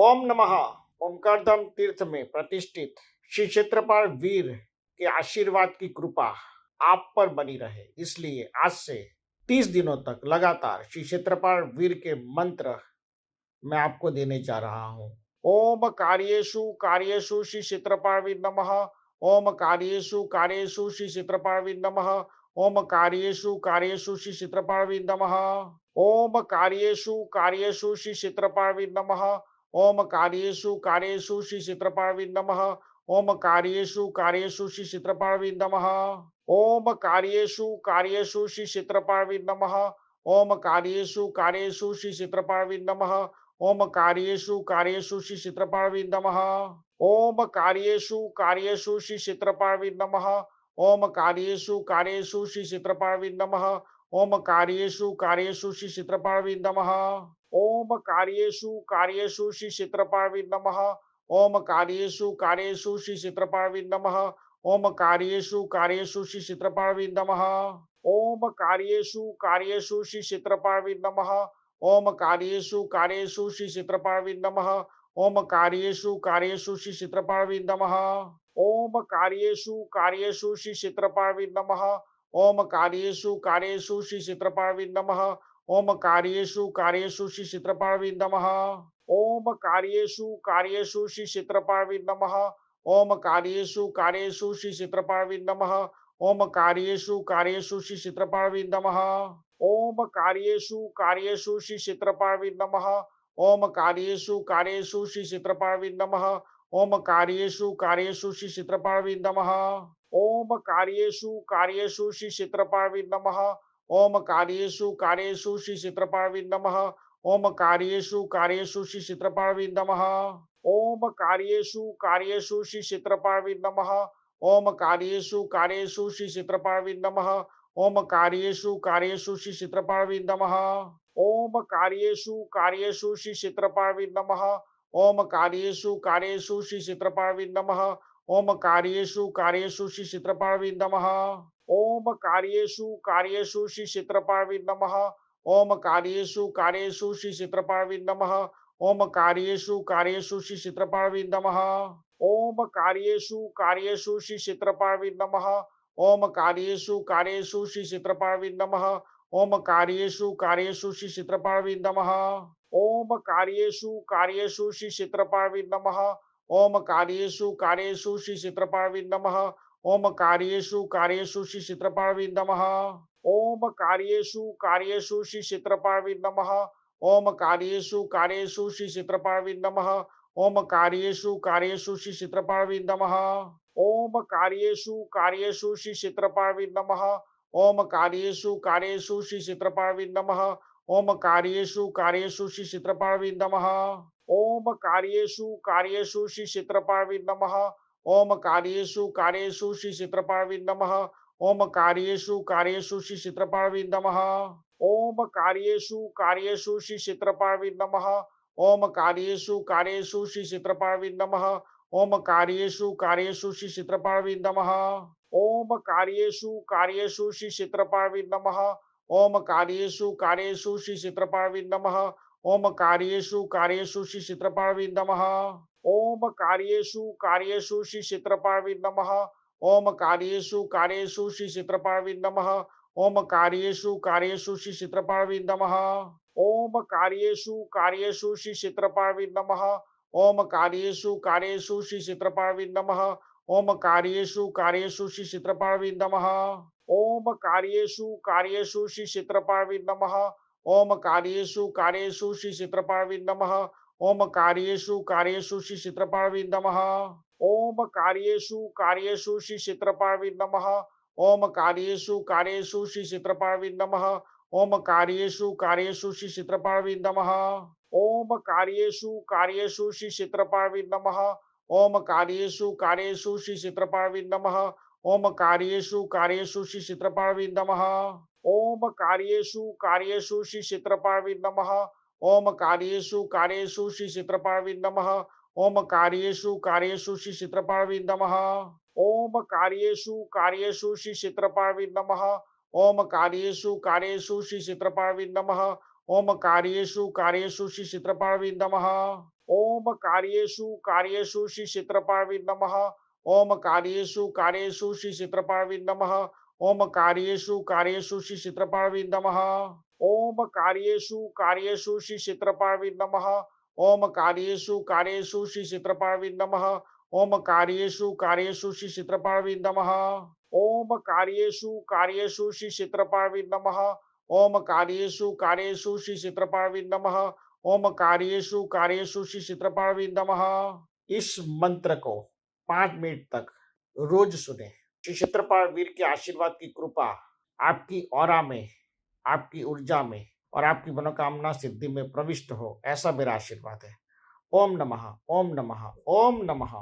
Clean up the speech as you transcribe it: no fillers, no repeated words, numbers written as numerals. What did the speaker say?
ओम नमः। ओमकारधाम तीर्थ में प्रतिष्ठित श्री क्षेत्रपाल वीर के आशीर्वाद की कृपा आप पर बनी रहे, इसलिए आज से 30 दिनों तक लगातार श्री क्षेत्रपाल वीर के मंत्र मैं आपको देने जा रहा हूँ। ओम कार्येषु कार्येषु श्री क्षेत्रपाल वीर नमः। ओम कार्येषु कार्येषु श्री क्षेत्रपाल वीर नमः। ओम कार्येषु कार्येषु श्री क्षेत्रपाल वीर नमः। ओम कार्येषु कार्येषु श्री क्षेत्रपाल वीर नमः। ओम कार्येषु कार्येषु श्री क्षेत्रपाल वीर नमः। ओम कार्येषु कार्येषु श्री क्षेत्रपाल वीर नमः। ओम कार्येषु कार्येषु श्री क्षेत्रपाल वीर नमः। ओम कार्येषु कार्येषु श्री क्षेत्रपाल वीर नमः। ओम कार्येषु कार्येषु श्री क्षेत्रपाल वीर नमः। ओम कार्येषु कार्येषु श्री क्षेत्रपाल वीर नमः। ओम कार्येषु कार्येषु श्री क्षेत्रपाल वीर नमः। ओम कार्येषु कार्येषु श्री क्षेत्रपाल वीर नमः। ओम कार्येषु कार्येषु श्री क्षेत्रपाल वीर नमः। ओम कार्येषु कार्येषु श्री क्षेत्रपाल वीर नमः। ओम कार्येषु कार्येषु श्री क्षेत्रपाल वीर नमः। ओम कार्येषु कार्येषु श्री क्षेत्रपाल वीर नमः। ओम कार्येषु कार्येषु श्री क्षेत्रपाल वीर नमः। ओम कार्येषु कार्येषु श्री क्षेत्रपाल वीर नमः। ओम कार्येषु कार्येषु श्री क्षेत्रपाल वीर नमः। ओम कार्येषु कार्येषु श्री क्षेत्रपाल वीर नमः। ओम कार्येषु कार्येषु श्री क्षेत्रपाल वीर नमः। ओम कार्येषु कार्येषु श्री क्षेत्रपाल वीर नमः। ओम कार्येषु कार्येषु श्री क्षेत्रपाल वीर नमः। ओम कार्येषु कार्येषु श्री क्षेत्रपाल वीर नमः। ओम कार्येषु कार्येषु श्री क्षेत्रपाल वीर नमः। ओम कार्येषु कार्येषु श्री क्षेत्रपाल वीर नमः। ओम कार्येषु कार्येषु श्री क्षेत्रपाल वीर नमः। ओम कार्येषु कार्येषु श्री क्षेत्रपाल वीर नमः। ओम कार्येषु कार्येषु श्री क्षेत्रपाल वीर नमः। ओम कार्येषु कार्येषु श्री क्षेत्रपाल वीर नमः। ओम कार्येषु कार्येषु श्री क्षेत्रपाल वीर नमः। ओम कार्येषु कार्येषु श्री क्षेत्रपाल वीर नमः। ओम कार्येषु कार्येषु श्री क्षेत्रपाल वीर नमः। ओम कार्येषु कार्येषु श्री क्षेत्रपाल वीर नमः। ओम कार्येषु कार्येषु श्री क्षेत्रपाल वीर नमः। ओम कार्येषु कार्येषु श्री क्षेत्रपाल वीर नमः। ओम कार्येषु कार्येषु श्री क्षेत्रपाल वीर नमः। ओम कार्येषु कार्येषु श्री क्षेत्रपाल वीर नमः। ओम कार्येषु कार्येषु श्री क्षेत्रपाल वीर नमः। ओम कार्येषु कार्येषु श्री क्षेत्रपाल वीर नमः। ओम कार्येषु कार्येषु श्री क्षेत्रपाल वीर नमः। ओम कार्येषु कार्येषु श्री क्षेत्रपाल वीर नमः। ओम कार्येषु कार्येषु श्री क्षेत्रपाल वीर नमः। ओम कार्येषु कार्येषु श्री क्षेत्रपाल वीर नमः। ओम कार्येषु कार्येषु श्री क्षेत्रपाल वीर नमः। ओम कार्येषु कार्येषु श्री क्षेत्रपाल वीर नमः। ओम कार्येषु कार्येषु श्री क्षेत्रपाल वीर नमः। ओम कार्येषु कार्येषु श्री क्षेत्रपाल वीर नमः। ओम कार्येषु कार्येषु श्री क्षेत्रपाल वीर नमः। ओम कार्येषु कार्येषु श्री क्षेत्रपाल वीर नमः। ओम कार्येषु कार्येषु श्री क्षेत्रपाल वीर नमः। ओम कार्येषु कार्येषु श्री क्षेत्रपाल वीर नमः। ओम कार्येषु कार्येषु श्री क्षेत्रपाल वीर नमः। ओम कार्येषु कार्येषु श्री क्षेत्रपाल वीर नमः। ओम कार्येषु कार्येषु श्री क्षेत्रपाल वीर नमः। ओम कार्येषु कार्येषु श्री क्षेत्रपाल वीर नमः। ओम कार्येषु कार्येषु श्री क्षेत्रपाल वीर नमः। ओम कार्येषु कार्येषु श्री क्षेत्रपाल वीर नमः। ओम कार्येषु कार्येषु श्री क्षेत्रपाल वीर नमः। ओम कार्येषु कार्येषु श्री क्षेत्रपाल वीर नमः। ओम कार्येषु कार्येषु श्री क्षेत्रपाल वीर नमः। ओम कार्येषु कार्येषु श्री क्षेत्रपाल वीर नमः। ओम कार्येषु कार्येषु श्री क्षेत्रपाल वीर नमः। ओम कार्येषु कार्येषु श्री क्षेत्रपाल वीर नमः। ओम कार्येषु कार्येषु श्री क्षेत्रपाल वीर नमः। ओम कार्येषु कार्येषु श्री क्षेत्रपाल वीर नमः। ओम कार्येषु कार्येषु श्री क्षेत्रपाल वीर नमः। ओम कार्येषु कार्येषु श्री क्षेत्रपाल वीर नमः। ओम कार्येषु कार्येषु श्री क्षेत्रपाल वीर नमः। ओम कार्येषु कार्येषु श्री क्षेत्रपाल वीर नमः। ओम कार्येषु कार्येषु श्री क्षेत्रपाल वीर नमः। ओम कार्येषु कार्येषु श्री क्षेत्रपाल वीर नमः। ओम कार्येषु कार्येषु श्री क्षेत्रपाल वीर नमः। ओम कार्येषु कार्येषु श्री क्षेत्रपाल वीर नमः। ओम कार्येषु कार्येषु श्री क्षेत्रपाल वीर नमः। ओम कार्येषु कार्येषु श्री क्षेत्रपाल वीर नमः। ओम कार्येषु कार्येषु श्री क्षेत्रपाल वीर नमः। ओम कार्येषु कार्येषु श्री क्षेत्रपाल वीर नमः। ओम कार्येषु कार्येषु श्री क्षेत्रपाल वीर नमः। ओम कार्येषु कार्येषु श्री क्षेत्रपाल वीर नमः। ओम कार्येषु कार्येषु श्री क्षेत्रपाल वीर नमः। ओम कार्येषु श्री क्षेत्रपाल नमः। ओम कार्येषु श्री क्षेत्रपाल नमः। ओम कार्येषु श्री क्षेत्रपाल नमः। ओम कार्येषु श्री क्षेत्रपाल नमः। ओम कार्येषु श्री क्षेत्रपाल नमः। ओम कार्येषु श्री क्षेत्रपाल नमः। ओम कार्येषु श्री क्षेत्रपाल नमः। ओम कार्येषु श्री क्षेत्रपाल नमः। ओम कार्येषु श्री क्षेत्रपाल नमः। इस मंत्र को 5 मिनट तक रोज सुने। श्री क्षेत्रपाल वीर के आशीर्वाद की कृपा आपकी ऑरा में, आपकी ऊर्जा में और आपकी मनोकामना सिद्धि में प्रविष्ट हो, ऐसा मेरा आशीर्वाद है। ओम नमः, ओम नमः, ओम नमः।